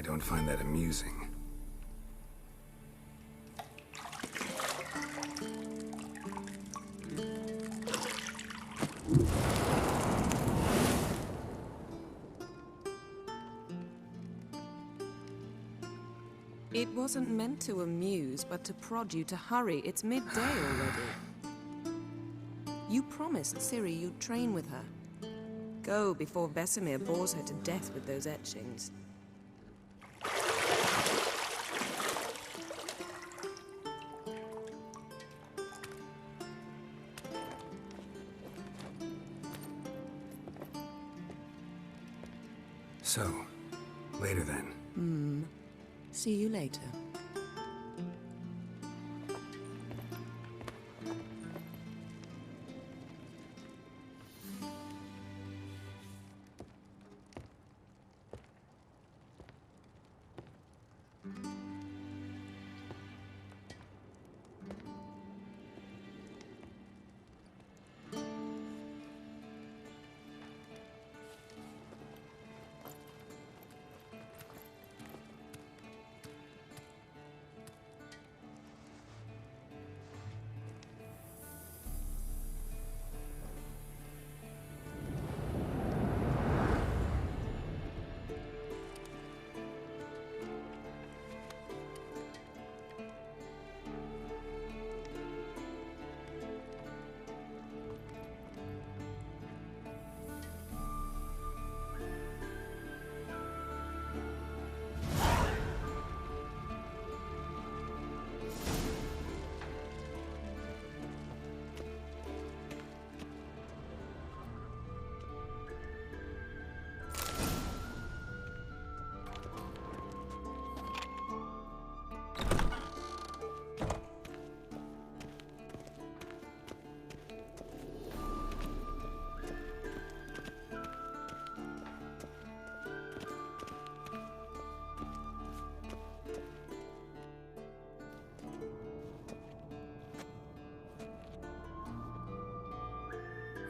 don't find that amusing. It wasn't meant to amuse, but to prod you to hurry. It's midday already. You promised Ciri you'd train with her. Go before Vesemir bores her to death with those etchings. So, later then. See you later.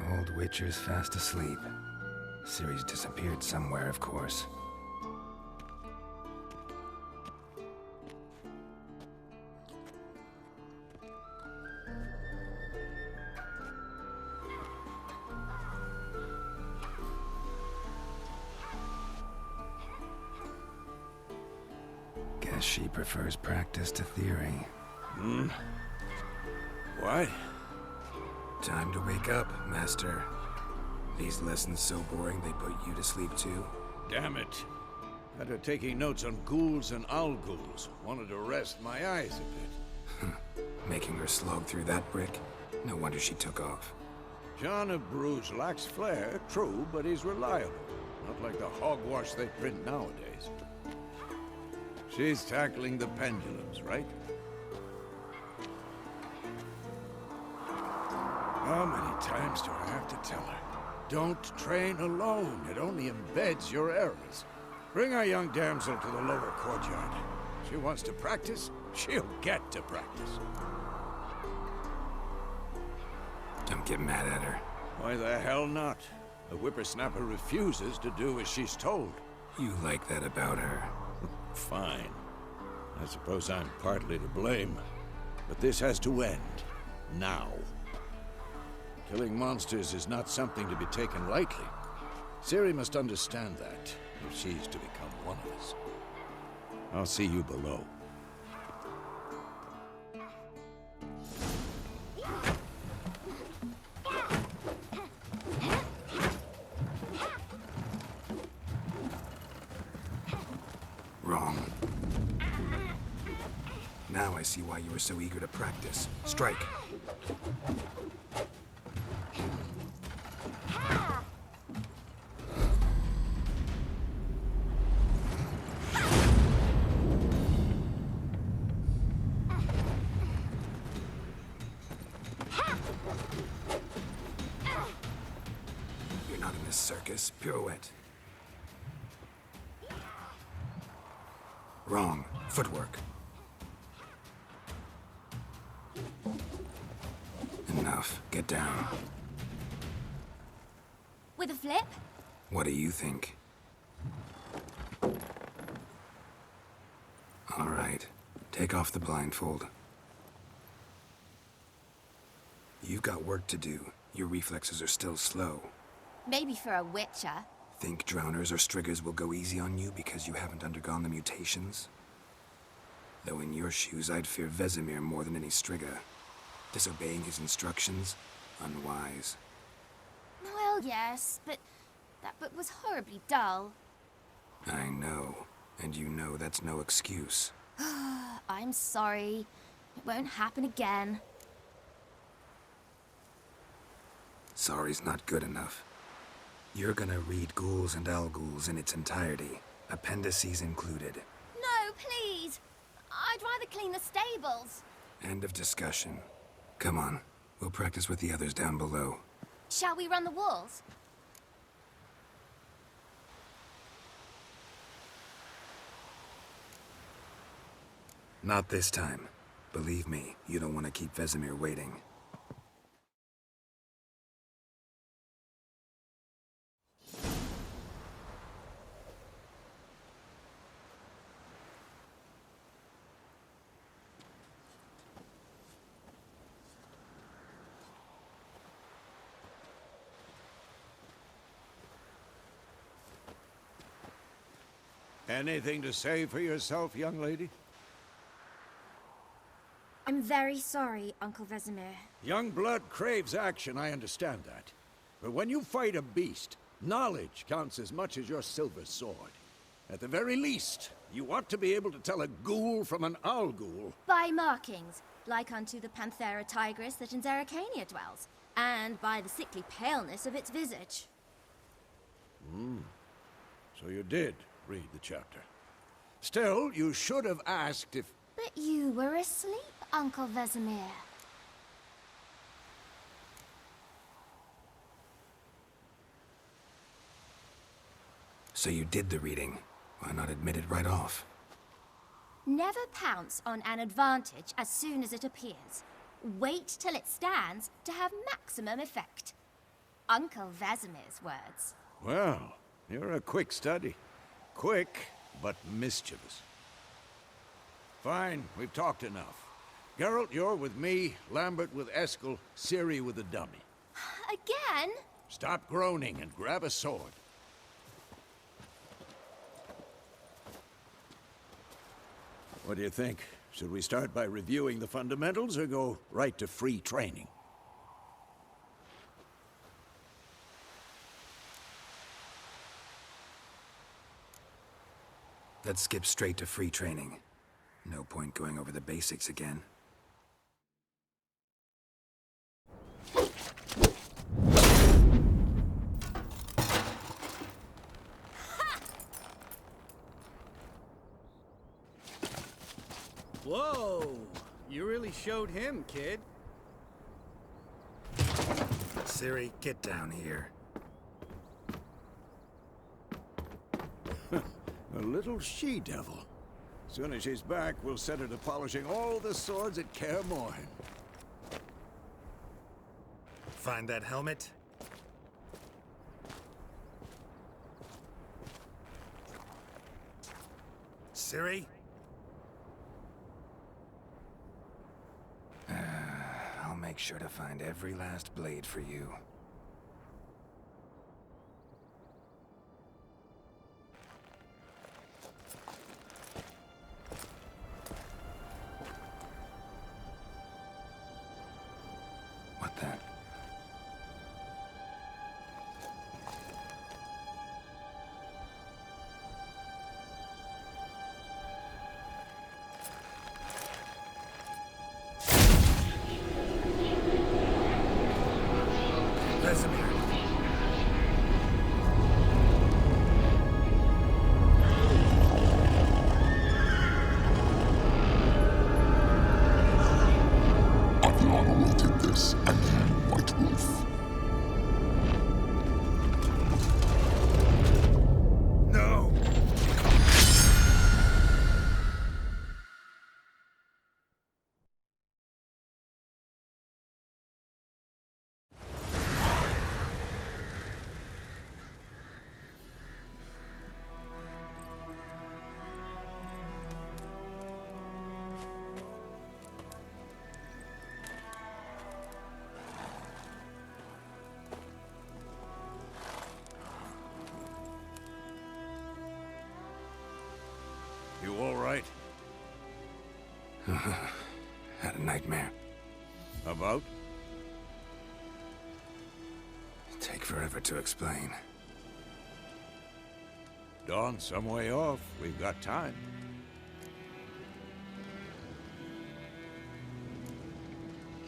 Old Witcher's fast asleep. Ciri's disappeared somewhere, of course. Guess she prefers practice to theory. What? Time to wake up, Master. These lessons so boring they put you to sleep too? Damn it. Had her taking notes on ghouls and owl-ghouls. Wanted to rest my eyes a bit. Making her slog through that brick? No wonder she took off. John of Bruges lacks flair, true, but he's reliable. Not like the hogwash they print nowadays. She's tackling the pendulums, right? How many times do I have to tell her? Don't train alone. It only embeds your errors. Bring our young damsel to the lower courtyard. She wants to practice, she'll get to practice. Don't get mad at her. Why the hell not? The whippersnapper refuses to do as she's told. You like that about her. Fine. I suppose I'm partly to blame. But this has to end. Now. Killing monsters is not something to be taken lightly. Ciri must understand that, if she's to become one of us. I'll see you below. Wrong. Now I see why you were so eager to practice. Strike. You're not in this circus. Pirouette. Wrong. Footwork. Enough. Get down. With a flip? What do you think? right. Take off the blindfold. You've got work to do. Your reflexes are still slow. Maybe for a witcher. Think drowners or striggers will go easy on you because you haven't undergone the mutations? Though in your shoes, I'd fear Vesemir more than any strigger. Disobeying his instructions? Unwise. Well, yes, but that book was horribly dull. I know. And you know that's no excuse. I'm sorry. It won't happen again. Sorry's not good enough. You're gonna read Ghouls and Al-Ghouls in its entirety, appendices included. No, please! I'd rather clean the stables. End of discussion. Come on, we'll practice with the others down below. Shall we run the walls? Not this time. Believe me, you don't want to keep Vesemir waiting. Anything to say for yourself, young lady? I'm very sorry, Uncle Vesemir. Young blood craves action, I understand that. But when you fight a beast, knowledge counts as much as your silver sword. At the very least, you ought to be able to tell a ghoul from an owl-ghoul. By markings, like unto the Panthera tigris that in Zerrikania dwells, and by the sickly paleness of its visage. So you did read the chapter. Still, you should have asked if... But you were asleep, Uncle Vesemir. So you did the reading. Why not admit it right off? Never pounce on an advantage as soon as it appears. Wait till it stands to have maximum effect. Uncle Vesemir's words. Well, you're a quick study. Quick, but mischievous. Fine, we've talked enough. Geralt, you're with me, Lambert with Eskel, Ciri with the dummy. Again? Stop groaning and grab a sword. What do you think? Should we start by reviewing the fundamentals or go right to free training? Let's skip straight to free training. No point going over the basics again. Whoa! You really showed him, kid. Ciri, get down here. A little she-devil. Soon as she's back, we'll set her to polishing all the swords at Kaer Morhen. Find that helmet? Ciri? I'll make sure to find every last blade for you. What the? Had a nightmare. About? Take forever to explain. Dawn's some way off. We've got time.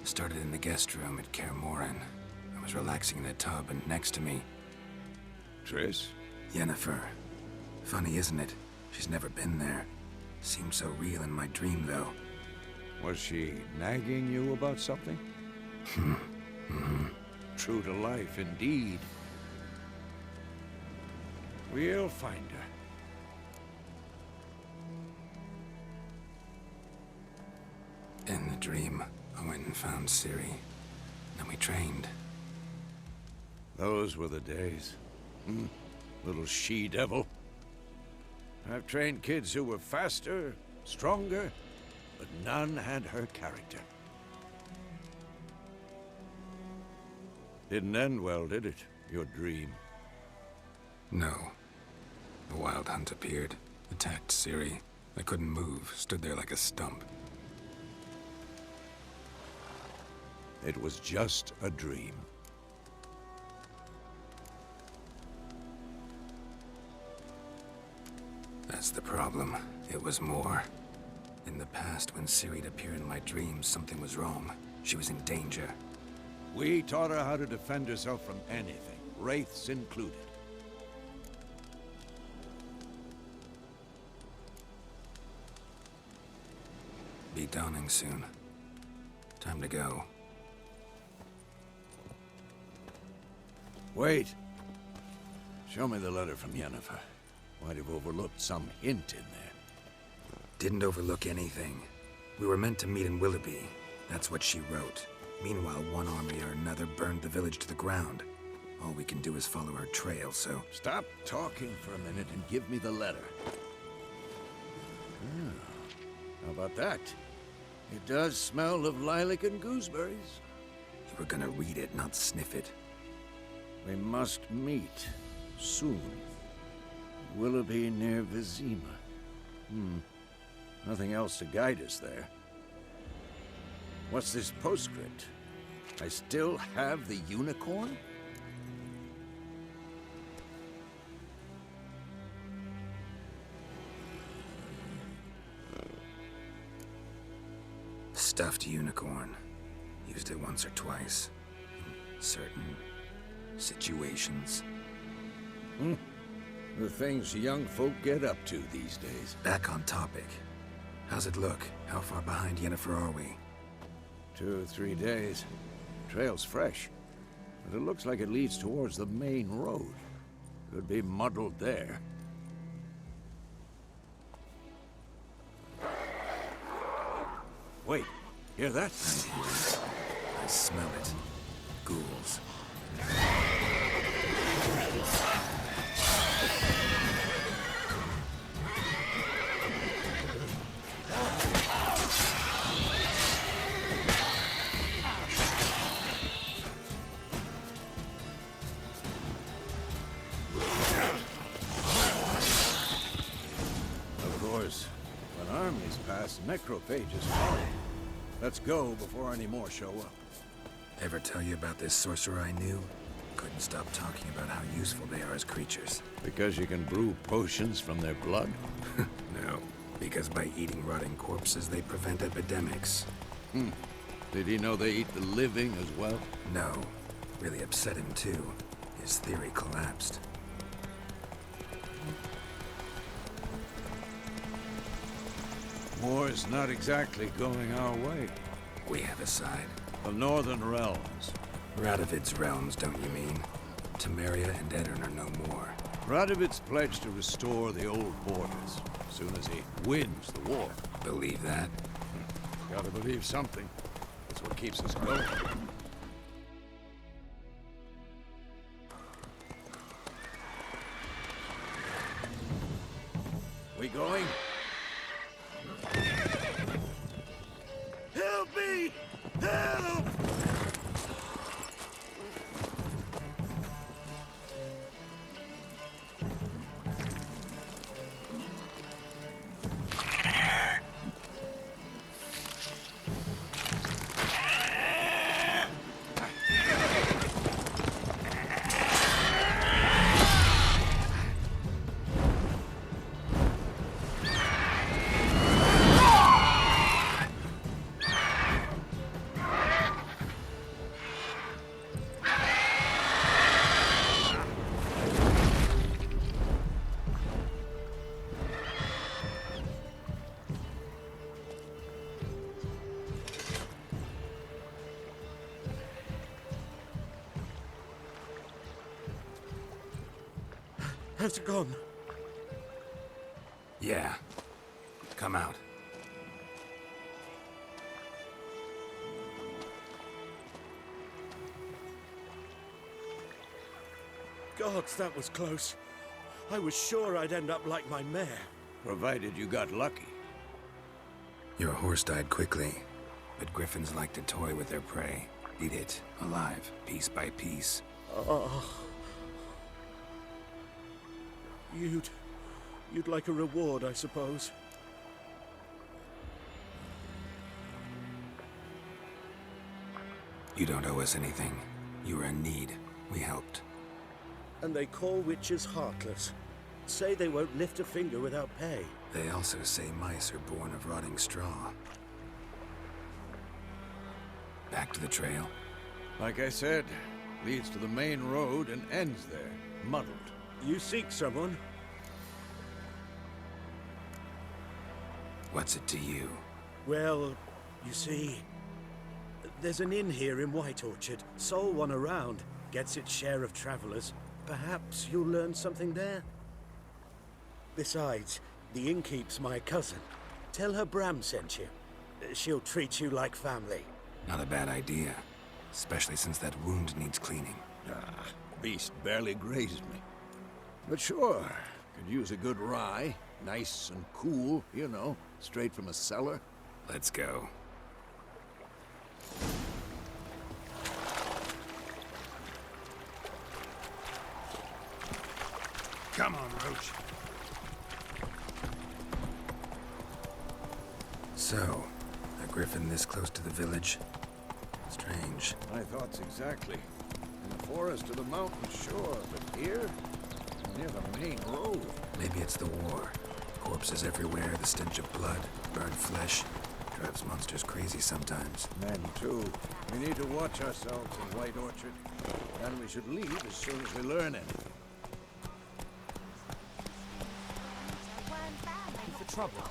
Started in the guest room at Kaer Morhen. I was relaxing in a tub, and next to me, Triss? Yennefer. Funny, isn't it? She's never been there. Seemed so real in my dream, though. Was she nagging you about something? True to life, indeed. We'll find her. In the dream, I went and found Ciri. Then we trained. Those were the days. Little she-devil. I've trained kids who were faster, stronger, but none had her character. Didn't end well, did it? Your dream? No. The Wild Hunt appeared, attacked Ciri. I couldn't move, stood there like a stump. It was just a dream. That's the problem. It was more. In the past, when Ciri'd appear in my dreams, something was wrong. She was in danger. We taught her how to defend herself from anything, wraiths included. Be dawning soon. Time to go. Wait. Show me the letter from Yennefer. Might have overlooked some hint in there. Didn't overlook anything. We were meant to meet in Willoughby. That's what she wrote. Meanwhile, one army or another burned the village to the ground. All we can do is follow her trail, so... Stop talking for a minute and give me the letter. How about that? It does smell of lilac and gooseberries. You were gonna read it, not sniff it. We must meet soon. Willoughby near Vizima. Nothing else to guide us there. What's this postscript? I still have the unicorn? Stuffed unicorn. Used it once or twice. In certain situations. The things young folk get up to these days. Back on topic. How's it look? How far behind Yennefer are we? 2 or 3 days. Trail's fresh, but it looks like it leads towards the main road. Could be muddled there. Wait, hear that? I hear it. I smell it. Ghouls. Of course, when armies pass, necrophages follow. Let's go before any more show up. Ever tell you about this sorcerer I knew? Couldn't stop talking about how useful they are as creatures. Because you can brew potions from their blood? No, because by eating rotting corpses, they prevent epidemics. Did he know they eat the living as well? No. Really upset him, too. His theory collapsed. War's not exactly going our way. We have a side. The Northern Realms. Radovid's realms, don't you mean? Temeria and Edirn are no more. Radovid's pledged to restore the old borders as soon as he wins the war. Believe that? Gotta believe something. That's what keeps us going. We going? Help me! Help! Has it gone? Yeah. Come out. Gods, that was close. I was sure I'd end up like my mare. Provided you got lucky. Your horse died quickly, but griffins like to toy with their prey. Eat it, alive, piece by piece. Oh. You'd like a reward, I suppose. You don't owe us anything. You were in need. We helped. And they call witches heartless. Say they won't lift a finger without pay. They also say mice are born of rotting straw. Back to the trail. Like I said, leads to the main road and ends there, muddled. You seek someone? What's it to you? Well, you see, there's an inn here in White Orchard. Sole one around. Gets its share of travelers. Perhaps you'll learn something there? Besides, the innkeep's my cousin. Tell her Bram sent you. She'll treat you like family. Not a bad idea. Especially since that wound needs cleaning. Beast barely grazed me. But sure, could use a good rye. Nice and cool, you know, straight from a cellar. Let's go. Come on, Roach. So, a griffin this close to the village? Strange. My thoughts exactly. In the forest or the mountain, sure, but here? Near the main road. Maybe it's the war. Corpses everywhere, the stench of blood, burned flesh. Drives monsters crazy sometimes. Men, too. We need to watch ourselves in White Orchard. And we should leave as soon as we learn anything. For trouble.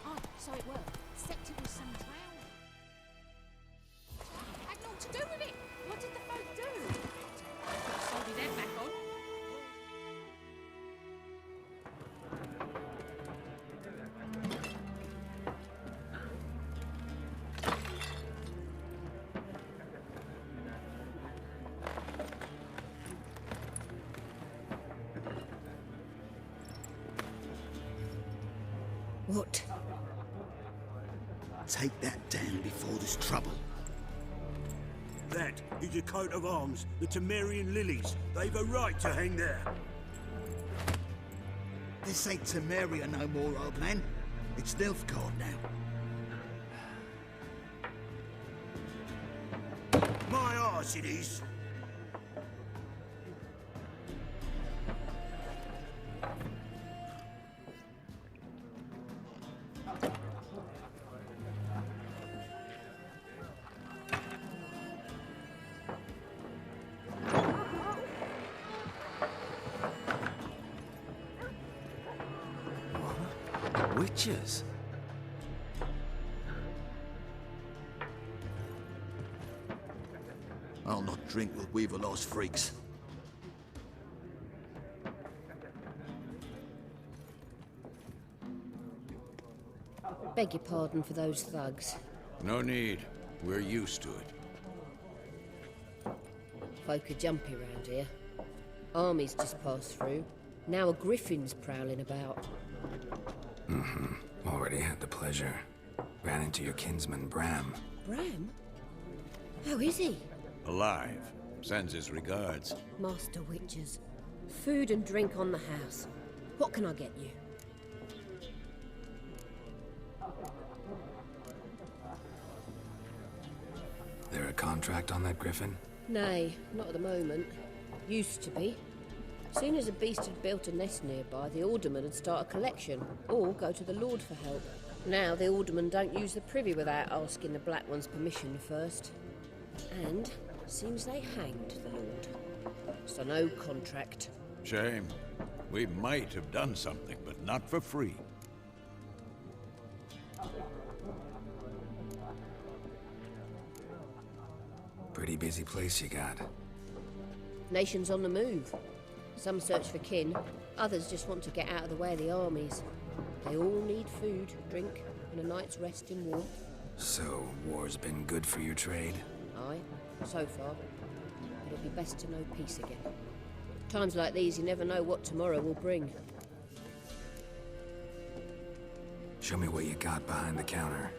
Oh, so it was. Except it was some drowning. Had naught to do with it. What did the folk do? Soldy them back on. What? Take that down before there's trouble. That is a coat of arms, the Temerian lilies. They've a right to hang there. This ain't Temeria no more, old man. It's Nilfgaard now. My arse it is. Witches? I'll not drink with Weaverlaw's freaks. Beg your pardon for those thugs. No need. We're used to it. Folk are jumpy round here. Armies just passed through. Now a griffin's prowling about. Already had the pleasure. Ran into your kinsman, Bram. Bram? How is he? Alive. Sends his regards. Master Witches. Food and drink on the house. What can I get you? There a contract on that griffin? Nay, not at the moment. Used to be. Soon as a beast had built a nest nearby, the alderman would start a collection, or go to the Lord for help. Now the aldermen don't use the privy without asking the Black One's permission first. And seems they hanged the Lord. So no contract. Shame. We might have done something, but not for free. Pretty busy place you got. Nation's on the move. Some search for kin, others just want to get out of the way of the armies. They all need food, drink, and a night's rest in warmth. So, war's been good for your trade? Aye, so far. But it'd be best to know peace again. Times like these, you never know what tomorrow will bring. Show me what you got behind the counter.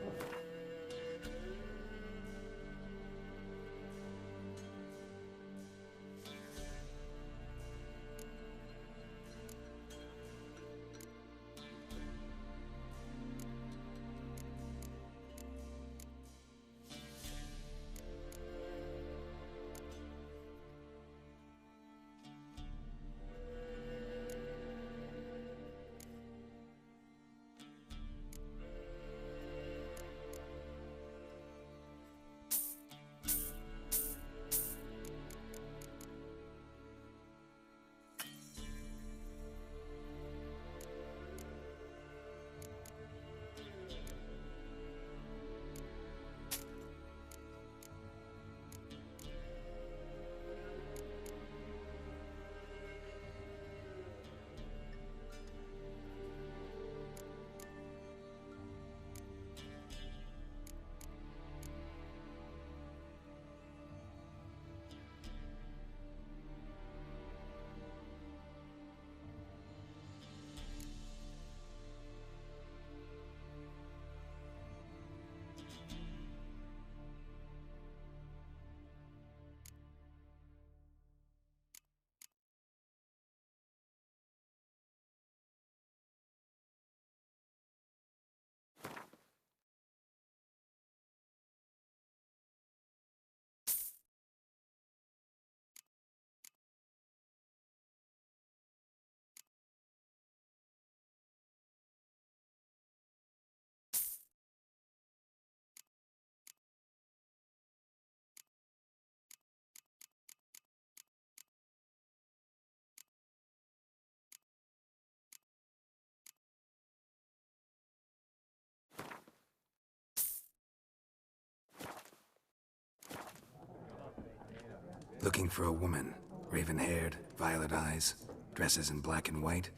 Looking for a woman. Raven-haired, violet eyes, dresses in black and white.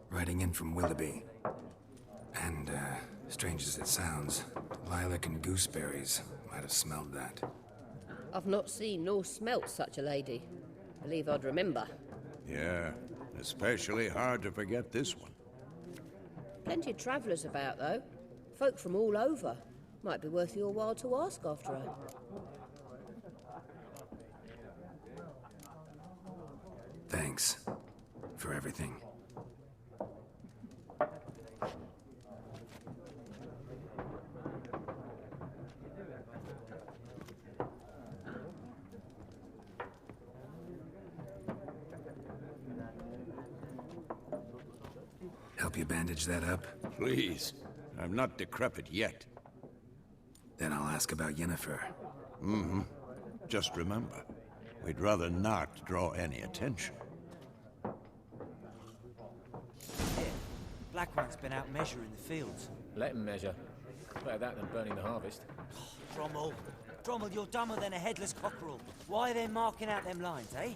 Riding in from Willoughby. And, strange as it sounds, lilac and gooseberries might have smelled that. I've not seen nor smelt such a lady. Believe I'd remember. Yeah, especially hard to forget this one. Plenty of travellers about, though. Folk from all over. Might be worth your while to ask after her. Thanks for everything. Help you bandage that up? Please. I'm not decrepit yet. Then I'll ask about Yennefer. Mm-hmm. Just remember, we'd rather not draw any attention. Here, Black One's been out measuring the fields. Let him measure. Better that than burning the harvest. Drommel. Drommel, you're dumber than a headless cockerel. Why are they marking out them lines, eh?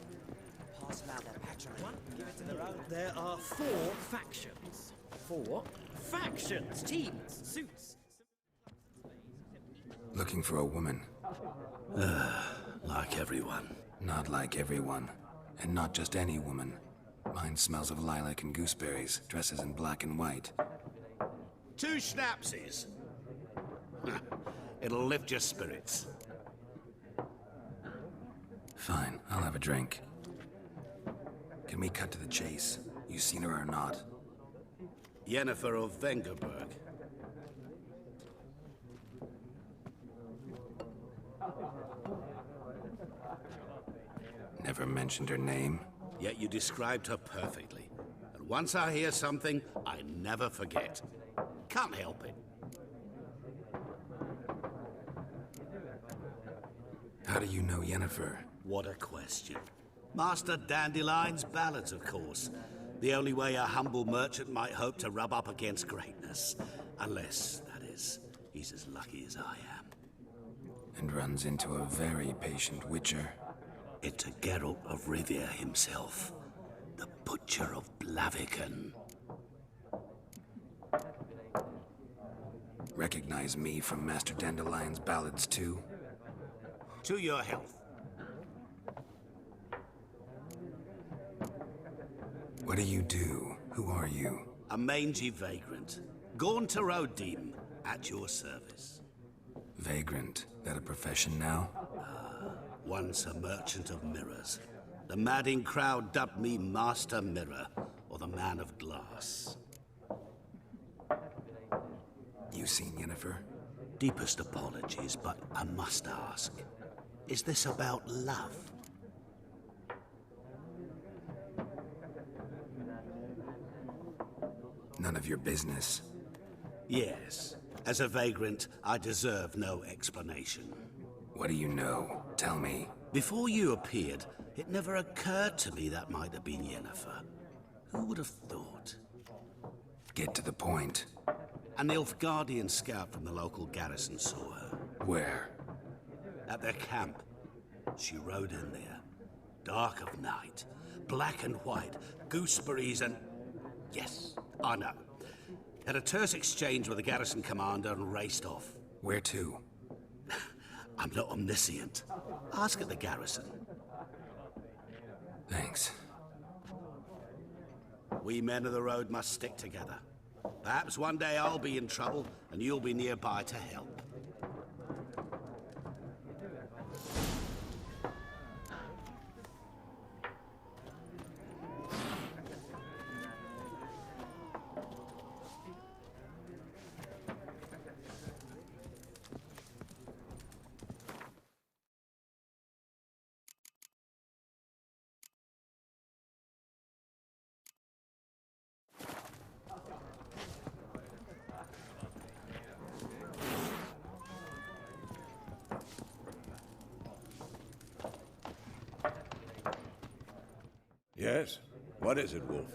Pass them out their patrimony. Give it to their own. There are 4 factions. 4 what? Factions, teams, suits. Looking for a woman. Like everyone. Not like everyone. And not just any woman. Mine smells of lilac and gooseberries, dresses in black and white. 2 schnapsies. It'll lift your spirits. Fine, I'll have a drink. Can we cut to the chase? You seen her or not? Yennefer of Vengerberg. Never mentioned her name. Yet you described her perfectly. And once I hear something, I never forget. Can't help it. How do you know Yennefer? What a question. Master Dandelion's ballads, of course. The only way a humble merchant might hope to rub up against greatness. Unless, that is, he's as lucky as I am. And runs into a very patient witcher. It's a Geralt of Rivia himself. The Butcher of Blaviken. Recognize me from Master Dandelion's ballads too? To your health. What do you do? Who are you? A mangy vagrant. Gaunter Odim, at your service. Vagrant. That a profession now? Once a merchant of mirrors. The madding crowd dubbed me Master Mirror, or the Man of Glass. You seen Yennefer? Deepest apologies, but I must ask. Is this about love? None of your business. Yes. As a vagrant, I deserve no explanation. What do you know? Tell me. Before you appeared, it never occurred to me that might have been Yennefer. Who would have thought? Get to the point. An Nilfgaardian scout from the local garrison saw her. Where? At their camp. She rode in there. Dark of night. Black and white. Gooseberries and... Yes, I know. Had a terse exchange with the garrison commander and raced off. Where to? I'm not omniscient. Ask at the garrison. Thanks. We men of the road must stick together. Perhaps one day I'll be in trouble and you'll be nearby to help. Yes? What is it, Wolf?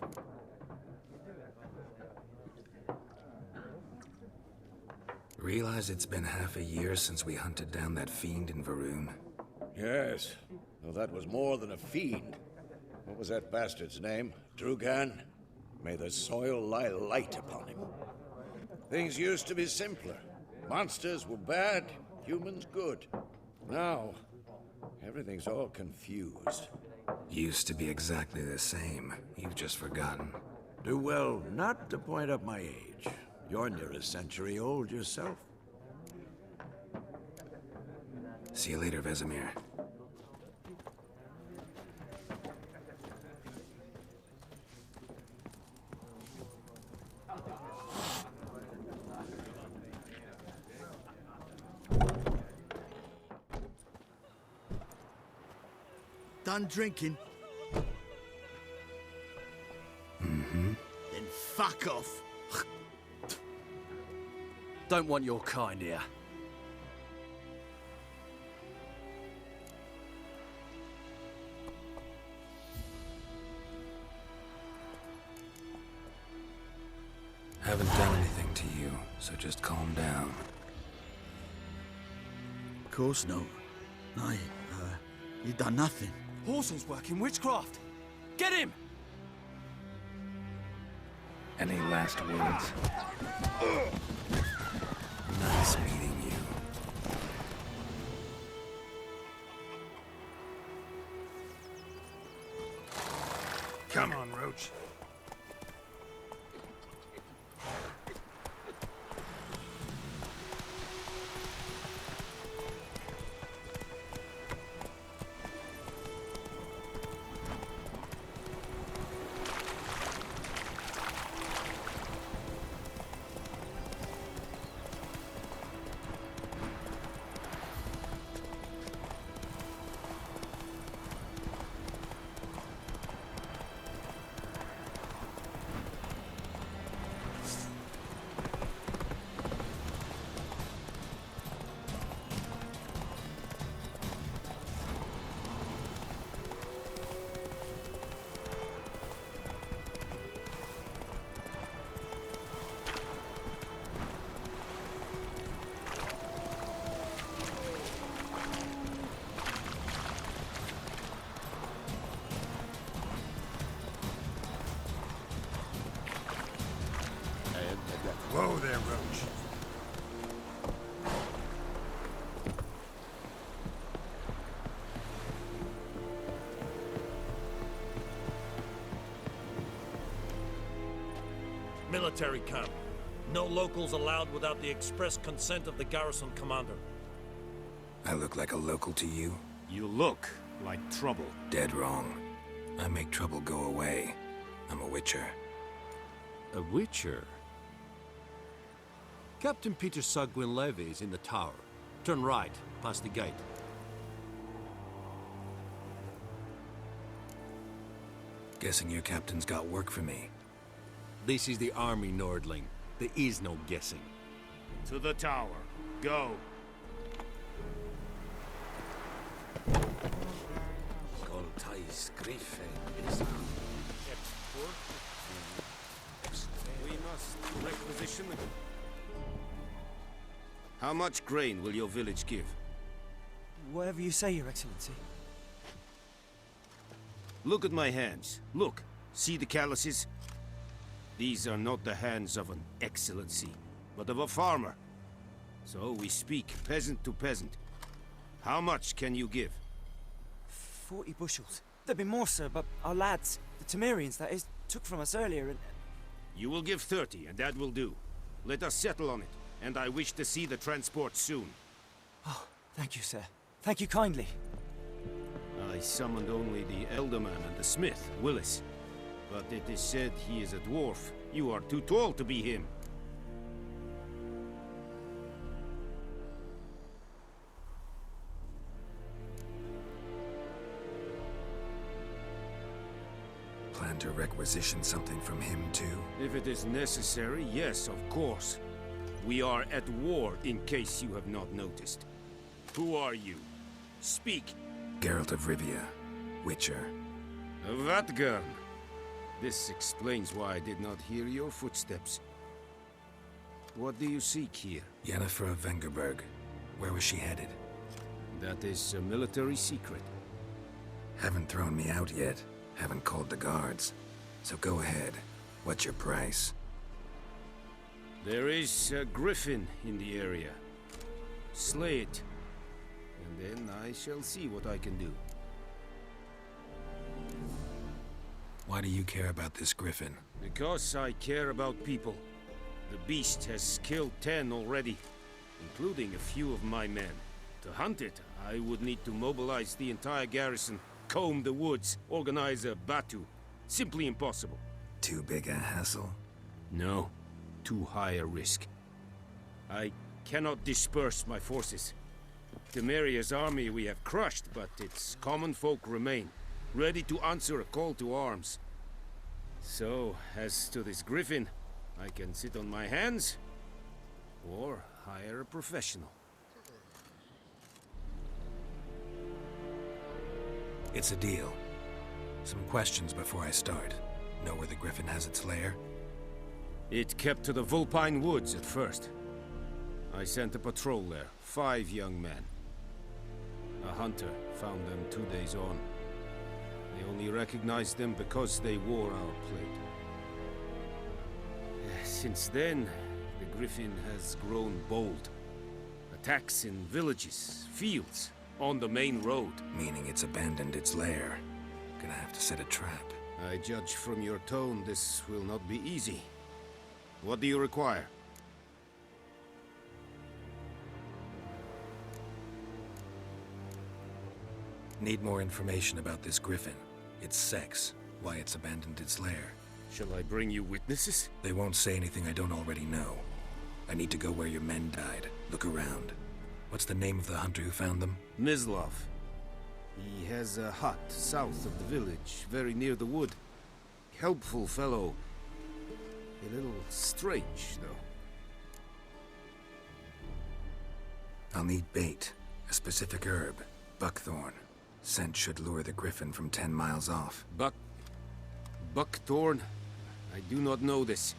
Realize it's been half a year since we hunted down that fiend in Varun? Yes. Well, that was more than a fiend. What was that bastard's name? Drugan? May the soil lie light upon him. Things used to be simpler. Monsters were bad, humans good. Now, everything's all confused. Used to be exactly the same. You've just forgotten. Do well not to point up my age. You're near a century old yourself. See you later, Vesemir. Done drinking? Mm-hmm. Then fuck off. Don't want your kind here. Haven't done anything to you, so just calm down. Of course not. No, you done nothing. Horson's working witchcraft. Get him! Any last words? Nice meeting you. Come on, Roach. military camp. No locals allowed without the express consent of the garrison commander. I look like a local to you? You look like trouble. Dead wrong. I make trouble go away. I'm a witcher. A witcher? Captain Peter Sugwin Levy is in the tower. Turn right, past the gate. Guessing your captain's got work for me. This is the army, Nordling. There is no guessing. To the tower. Go. We must requisition the... How much grain will your village give? Whatever you say, Your Excellency. Look at my hands. Look. See the calluses? These are not the hands of an excellency, but of a farmer. So we speak peasant to peasant. How much can you give? 40 bushels. There'd be more, sir, but our lads, the Temerians, that is, took from us earlier and... You will give 30, and that will do. Let us settle on it, and I wish to see the transport soon. Oh, thank you, sir. Thank you kindly. I summoned only the Elderman and the smith, Willis. But it is said he is a dwarf. You are too tall to be him. Plan to requisition something from him, too? If it is necessary, yes, of course. We are at war, in case you have not noticed. Who are you? Speak. Geralt of Rivia, Witcher. Vatgern. This explains why I did not hear your footsteps. What do you seek here? Yennefer of Vengerberg. Where was she headed? That is a military secret. Haven't thrown me out yet. Haven't called the guards. So go ahead. What's your price? There is a griffin in the area. Slay it. And then I shall see what I can do. Why do you care about this griffin? Because I care about people. The beast has killed 10 already, including a few of my men. To hunt it, I would need to mobilize the entire garrison, comb the woods, organize a batu. Simply impossible. Too big a hassle? No. Too high a risk. I cannot disperse my forces. Temeria's army we have crushed, but its common folk remain, ready to answer a call to arms. So, as to this griffin, I can sit on my hands, or hire a professional. It's a deal. Some questions before I start. Know where the griffin has its lair? It kept to the Vulpine Woods at first. I sent a patrol there, 5 young men. A hunter found them 2 days on. They only recognized them because they wore our plate. Since then, the griffin has grown bold. Attacks in villages, fields, on the main road. Meaning it's abandoned its lair. Gonna have to set a trap. I judge from your tone this will not be easy. What do you require? Need more information about this griffin. Its sex, why it's abandoned its lair. Shall I bring you witnesses? They won't say anything I don't already know. I need to go where your men died. Look around. What's the name of the hunter who found them? Mislav. He has a hut south of the village, very near the wood. Helpful fellow. A little strange, though. I'll need bait. A specific herb. Buckthorn. Scent should lure the griffin from 10 miles off. Buckthorn? I do not know this.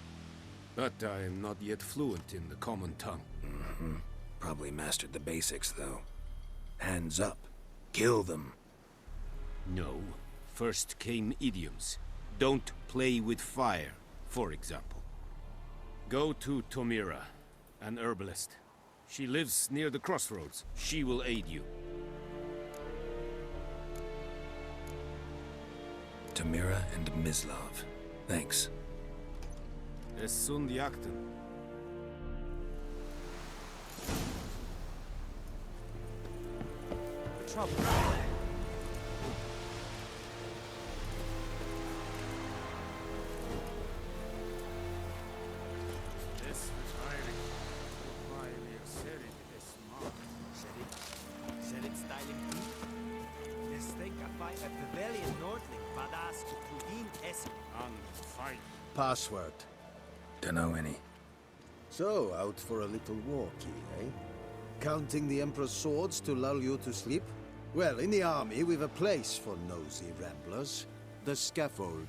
But I am not yet fluent in the common tongue. Mm-hmm. Probably mastered the basics, though. Hands up. Kill them. No. First came idioms. Don't play with fire, for example. Go to Tomira, an herbalist. She lives near the crossroads. She will aid you. Tamira and Mislav. Thanks. Es sunt jakten. Trouble. Es retiring. Why we are setting this mark. Said it styling too? Yes, think I fight at Pavilion Nordling, Badass Tudin Essen. And fight. Password. Dunno any. So, out for a little walkie, eh? Counting the Emperor's swords to lull you to sleep? Well, in the army, we've a place for nosy ramblers. The scaffold.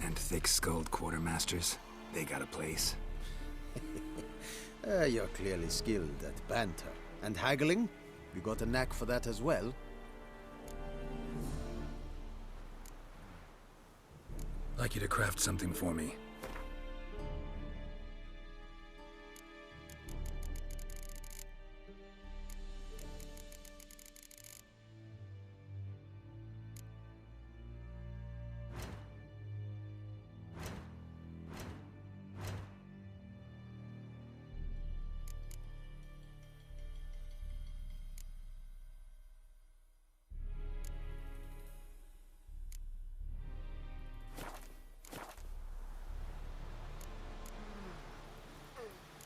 And thick-skulled quartermasters. They got a place. You're clearly skilled at banter. And haggling? You got a knack for that as well? Like you to craft something for me.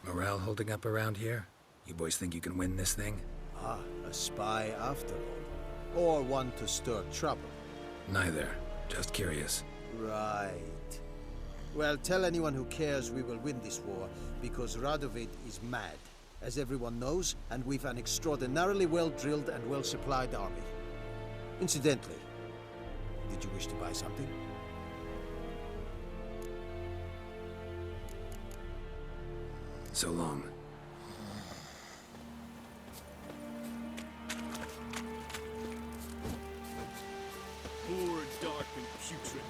Morale holding up around here? You boys think you can win this thing? Ah, a spy after all. Or one to stir trouble. Neither. Just curious. Right. Well, tell anyone who cares we will win this war, because Radovid is mad, as everyone knows, and we've an extraordinarily well-drilled and well-supplied army. Incidentally, did you wish to buy something? So long. Poor, dark, and putrid.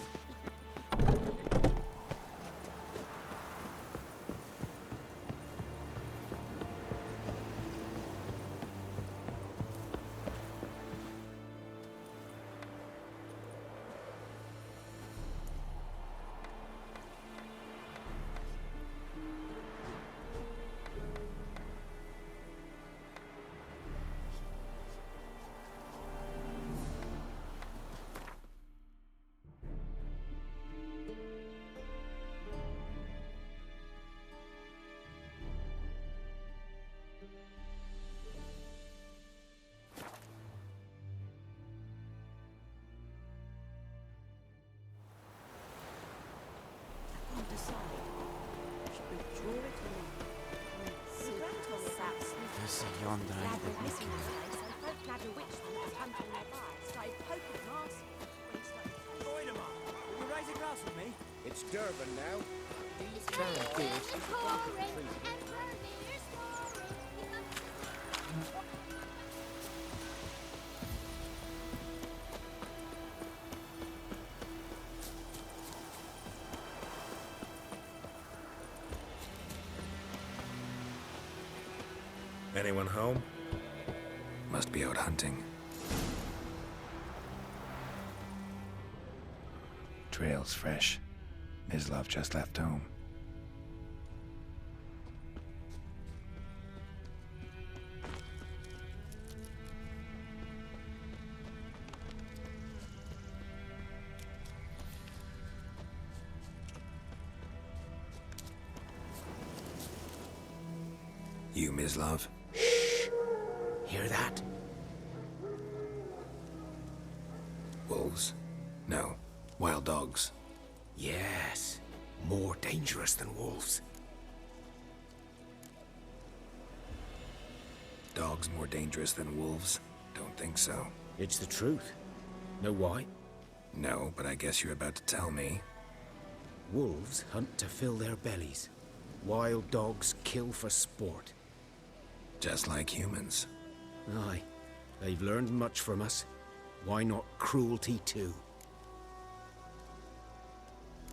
This yonder ain't the wicked. Will you raise a glass with me? It's Durban now. Anyone home? Must be out hunting. Trail's fresh. Mislav just left home. You, Mislav? Hear that? Wolves? No. Wild dogs. Yes. More dangerous than wolves. Dogs more dangerous than wolves? Don't think so. It's the truth. Know why? No, but I guess you're about to tell me. Wolves hunt to fill their bellies. Wild dogs kill for sport. Just like humans. Aye. They've learned much from us. Why not cruelty too?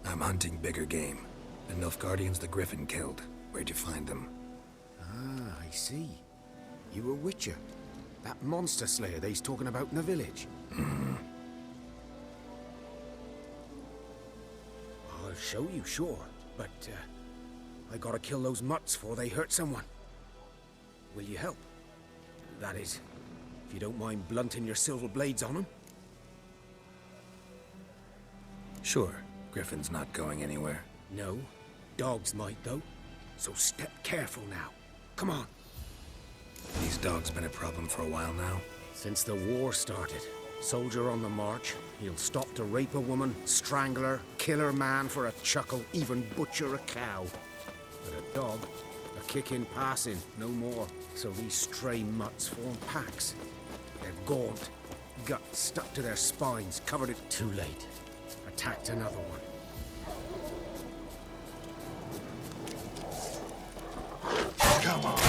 I'm hunting bigger game. The Nilfgaardians the Griffin killed. Where'd you find them? Ah, I see. You a witcher. That monster slayer they's talking about in the village. I'll show you, sure. But, I gotta kill those mutts before they hurt someone. Will you help? That is, if you don't mind blunting your silver blades on them. Sure. Griffin's not going anywhere. No. Dogs might, though. So step careful now. Come on. These dogs been a problem for a while now? Since the war started. Soldier on the march, he'll stop to rape a woman, strangle her, kill her man for a chuckle, even butcher a cow. But a dog, a kick in passing, no more. So these stray mutts form packs. They're gaunt, guts stuck to their spines, covered it too late. Attacked another one. Come on!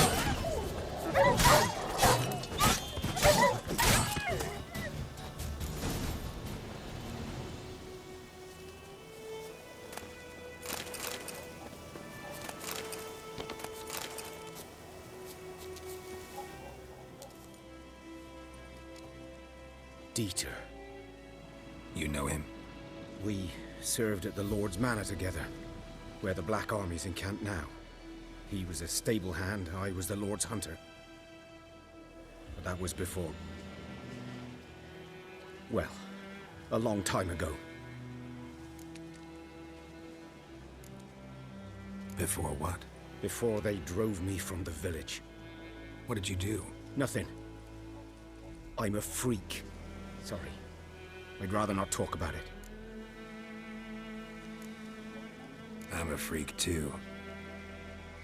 Dieter. You know him? We served at the Lord's Manor together, where the Black Army's encamped now. He was a stable hand, I was the Lord's hunter. But that was before... well, a long time ago. Before what? Before they drove me from the village. What did you do? Nothing. I'm a freak. Sorry. I'd rather not talk about it. I'm a freak too.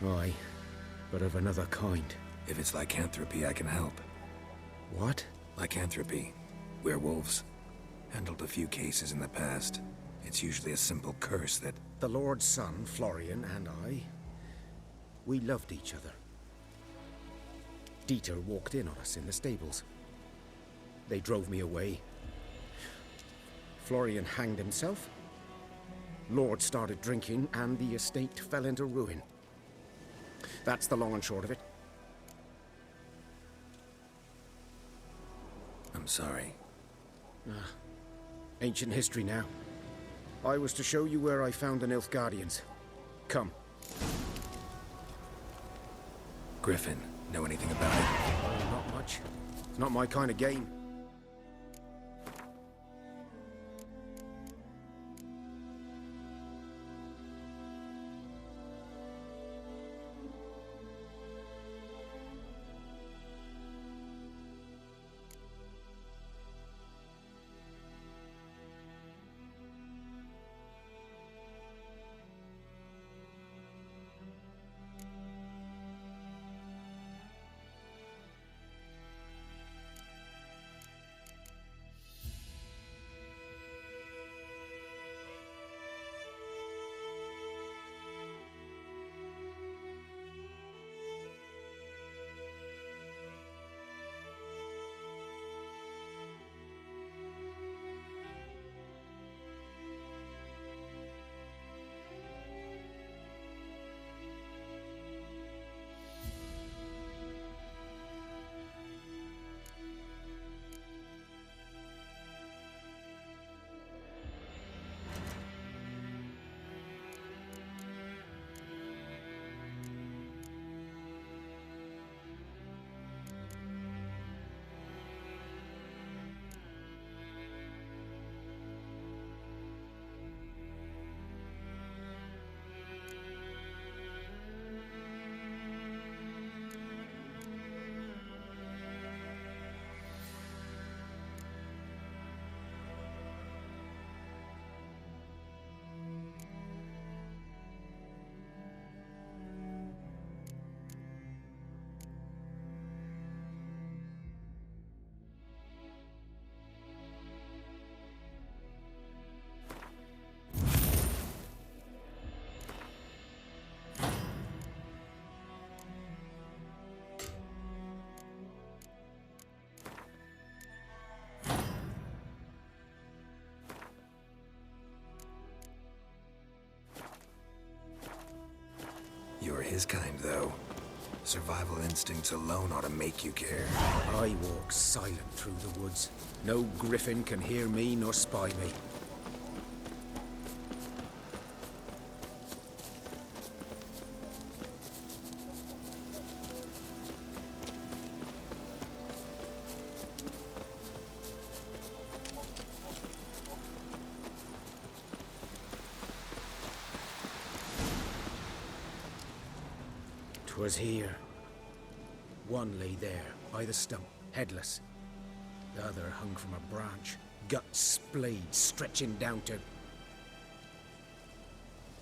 Aye, but of another kind. If it's lycanthropy, I can help. What? Lycanthropy. Werewolves. Handled a few cases in the past. It's usually a simple curse that... The Lord's son, Florian, and I... we loved each other. Dieter walked in on us in the stables. They drove me away. Florian hanged himself. Lord started drinking, and the estate fell into ruin. That's the long and short of it. I'm sorry. Ancient history now. I was to show you where I found the Nilfgaardians. Come. Griffin, know anything about it? Oh, not much. It's not my kind of game. You're his kind, though. Survival instincts alone ought to make you care. I walk silent through the woods. No griffin can hear me nor spy me. 'Twas here. One lay there, by the stump, headless. The other hung from a branch, guts splayed, stretching down to...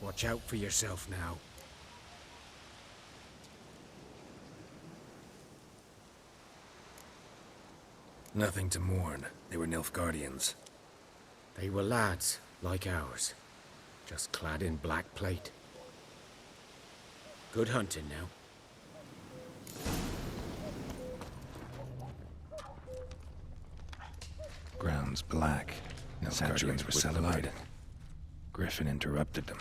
Watch out for yourself now. Nothing to mourn. They were Nilfgaardians. They were lads, like ours, just clad in black plate. Good hunting now. Ground's black. Nilfgaardians were celebrated. Griffin interrupted them.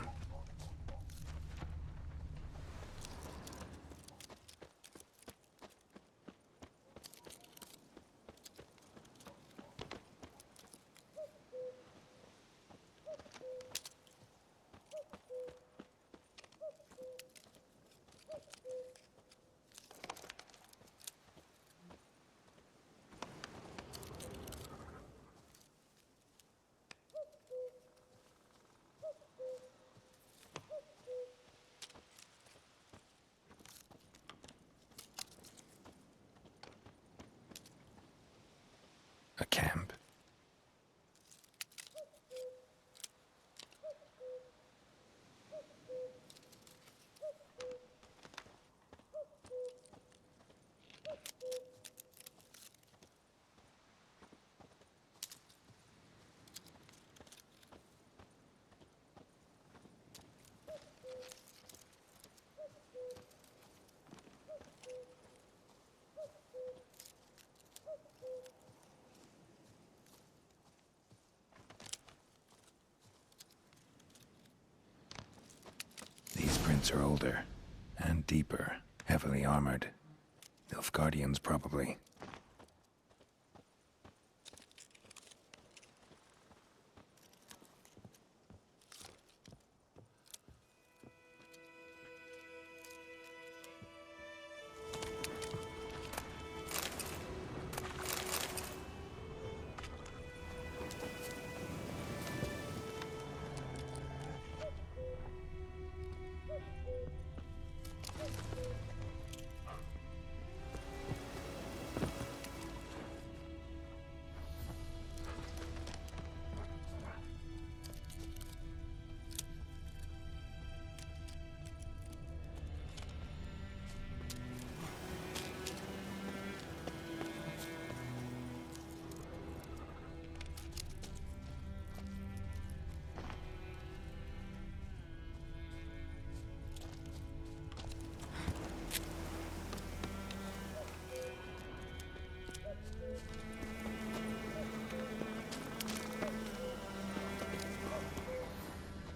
A camp. These prints are older and deeper, heavily armored. Nilfgaardians, probably.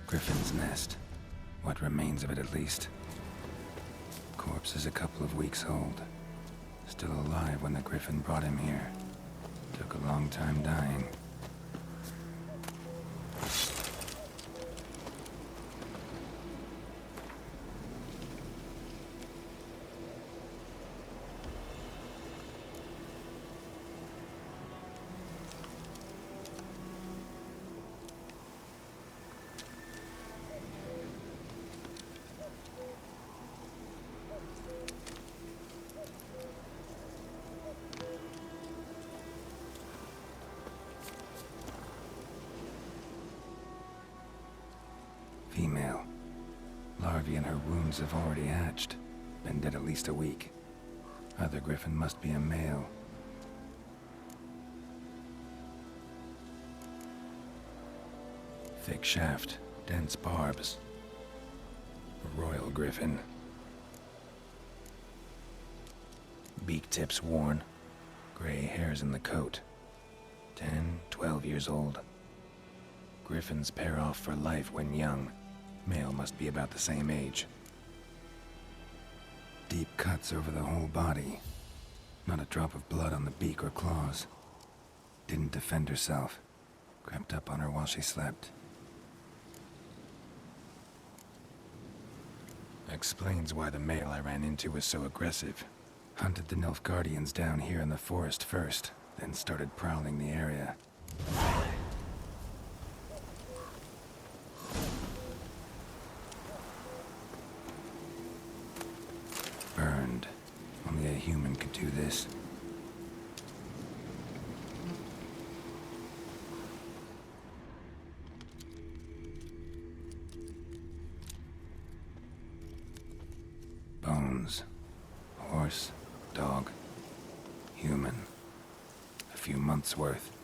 Griffin's nest. What remains of it, at least. Corpse is a couple of weeks old. Still alive when the Griffin brought him here. Took a long time dying. Female. Larvae in her wounds have already hatched. Been dead at least a week. Other Griffin must be a male. Thick shaft, dense barbs. A royal Griffin. Beak tips worn. Gray hairs in the coat. 10, 12 years old. Griffins pair off for life when young. Male must be about the same age. Deep cuts over the whole body. Not a drop of blood on the beak or claws. Didn't defend herself. Crept up on her while she slept. Explains why the male I ran into was so aggressive. Hunted the Nilfgaardians down here in the forest first, then started prowling the area. Only a human could do this. Bones. Horse, dog, human. A few months' worth.